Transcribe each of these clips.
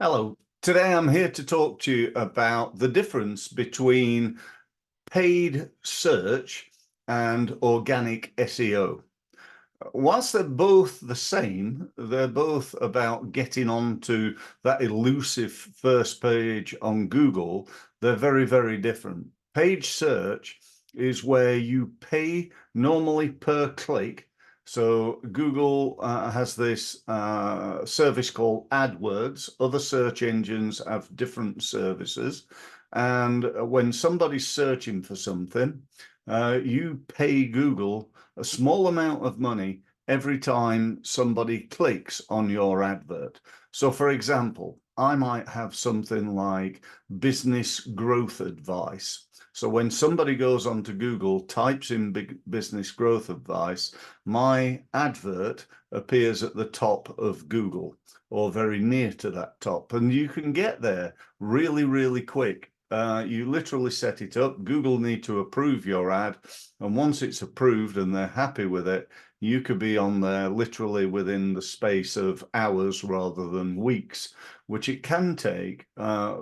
Hello. Today I'm here to talk to you about the difference between paid search and organic SEO. Whilst they're both the same, they're both about getting onto that elusive first page on Google. They're very, very different. Paid search is where you pay normally per click. So Google has this service called AdWords. Other search engines have different services. And when somebody's searching for something, you pay Google a small amount of money every time somebody clicks on your advert. So for example, I might have something like business growth advice. So when somebody goes onto Google, types in business growth advice, my advert appears at the top of Google or very near to that top. And you can get there really, really quick. You literally set it up. Google need to approve your ad. And once it's approved and they're happy with it, you could be on there literally within the space of hours rather than weeks, which it can take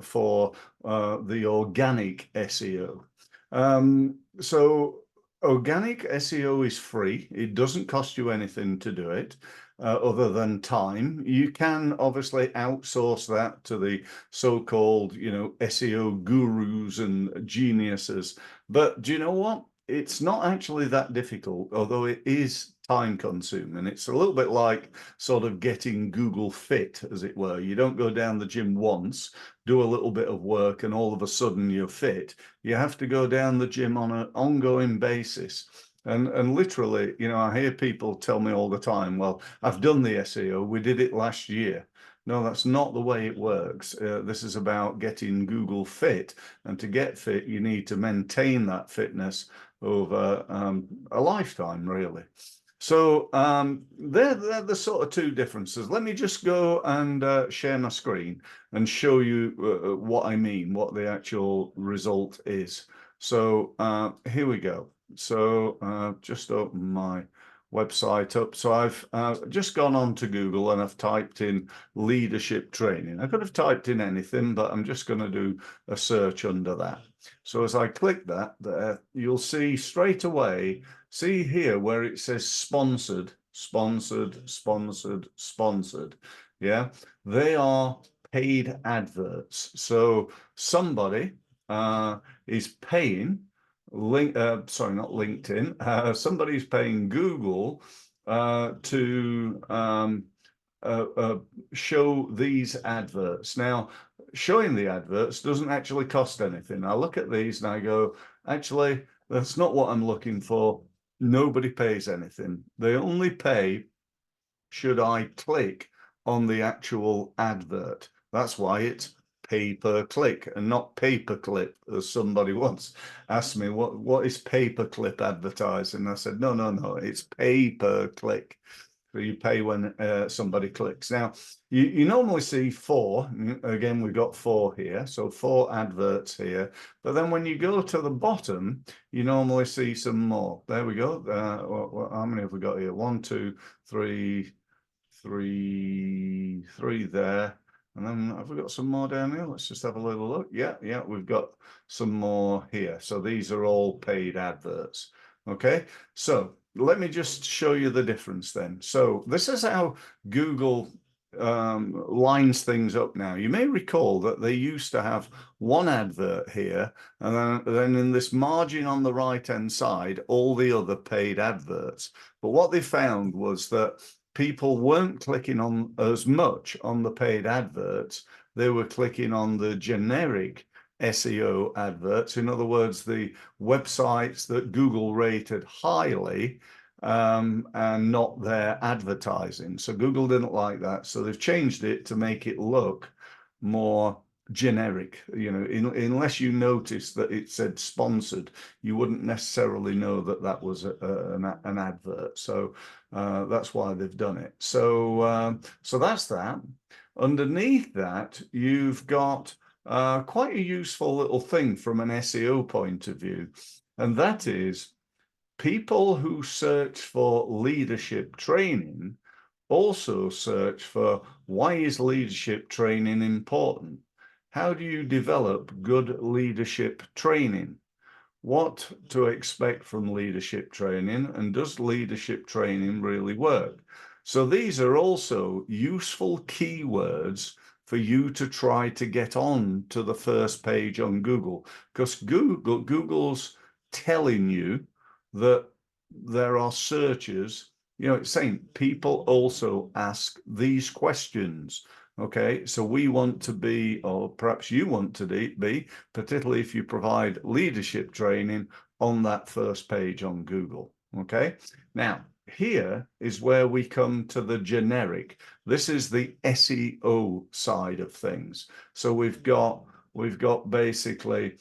for the organic SEO. So organic SEO is free. It doesn't cost you anything to do it. Other than time. You can obviously outsource that to the so-called, SEO gurus and geniuses. But do you know what? It's not actually that difficult, although it is time consuming. It's a little bit like sort of getting Google Fit, as it were. You don't go down the gym once, do a little bit of work, and all of a sudden you're fit. You have to go down the gym on an ongoing basis. And literally, I hear people tell me all the time, well, I've done the SEO, we did it last year. No, that's not the way it works. This is about getting Google fit. And to get fit, you need to maintain that fitness over a lifetime, really. So they're the sort of two differences. Let me just go and share my screen and show you what I mean, what the actual result is. So here we go. So just open my website up. So I've just gone on to Google and I've typed in leadership training. I could have typed in anything, but I'm just going to do a search under that. So as I click that there, you'll see straight away, see here where it says sponsored, sponsored, sponsored, sponsored. Yeah, they are paid adverts. So somebody is paying sorry, not LinkedIn. Somebody's paying Google to show these adverts. Now, showing the adverts doesn't actually cost anything. I look at these and I go, actually, that's not what I'm looking for. Nobody pays anything. They only pay should I click on the actual advert. That's why it's pay per click and not pay-per-clip, as somebody once asked me, what is pay-per-clip advertising? I said, no, it's pay per click. So you pay when somebody clicks. Now, you normally see 4. Again, we've got 4 here. So 4 adverts here. But then when you go to the bottom, you normally see some more. There we go. How many have we got here? 1, 2, 3, 3 there. And then have we got some more down here? Let's just have a little look. Yeah, we've got some more here. So these are all paid adverts. Okay, so let me just show you the difference then. So this is how Google lines things up now. You may recall that they used to have one advert here, and then in this margin on the right-hand side, all the other paid adverts. But what they found was that people weren't clicking on as much on the paid adverts. They were clicking on the generic SEO adverts. In other words, the websites that Google rated highly and not their advertising. So Google didn't like that. So they've changed it to make it look more generic. Unless you notice that it said sponsored, you wouldn't necessarily know that that was an advert. So that's why they've done it. So so that's that. Underneath that, you've got quite a useful little thing from an SEO point of view, and that is people who search for leadership training also search for, why is leadership training important? How do you develop good leadership training? What to expect from leadership training, and does leadership training really work? So these are also useful keywords for you to try to get on to the first page on Google, because Google's telling you that there are searches, it's saying people also ask these questions. Okay, so we want to be, or perhaps you want to be, particularly if you provide leadership training, on that first page on Google. Okay, now here is where we come to the generic. This is the SEO side of things. So we've got basically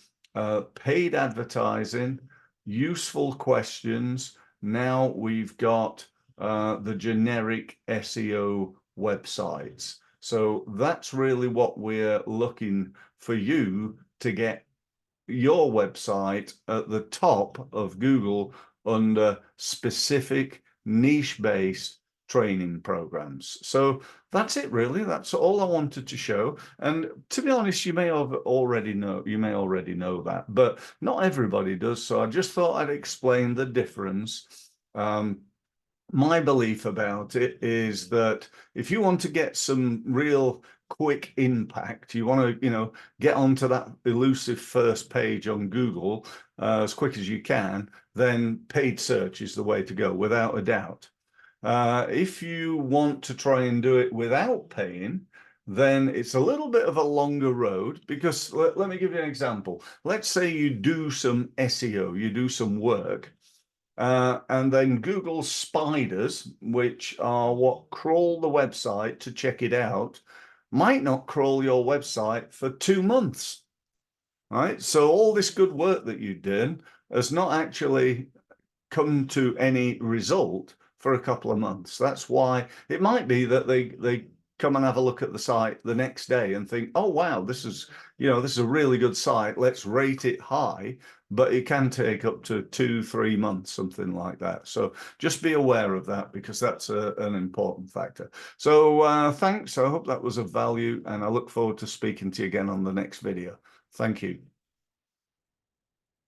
paid advertising, useful questions. Now we've got the generic SEO websites. So that's really what we're looking for you to get your website at the top of Google under specific niche-based training programs. So that's it, really. That's all I wanted to show. And to be honest, you may already know that, but not everybody does. So I just thought I'd explain the difference. My belief about it is that if you want to get some real quick impact, you want to, get onto that elusive first page on Google as quick as you can, then paid search is the way to go, without a doubt. If you want to try and do it without paying, then it's a little bit of a longer road, because let me give you an example. Let's say you do some SEO, you do some work, and then Google spiders, which are what crawl the website to check it out, might not crawl your website for 2 months, right? So all this good work that you did has not actually come to any result for a couple of months. That's why it might be that they come and have a look at the site the next day and think, oh wow, this is a really good site, let's rate it high. But it can take up to 2-3 months, something like that. So just be aware of that, because that's an important factor. So thanks. I hope that was of value, and I look forward to speaking to you again on the next video. Thank you.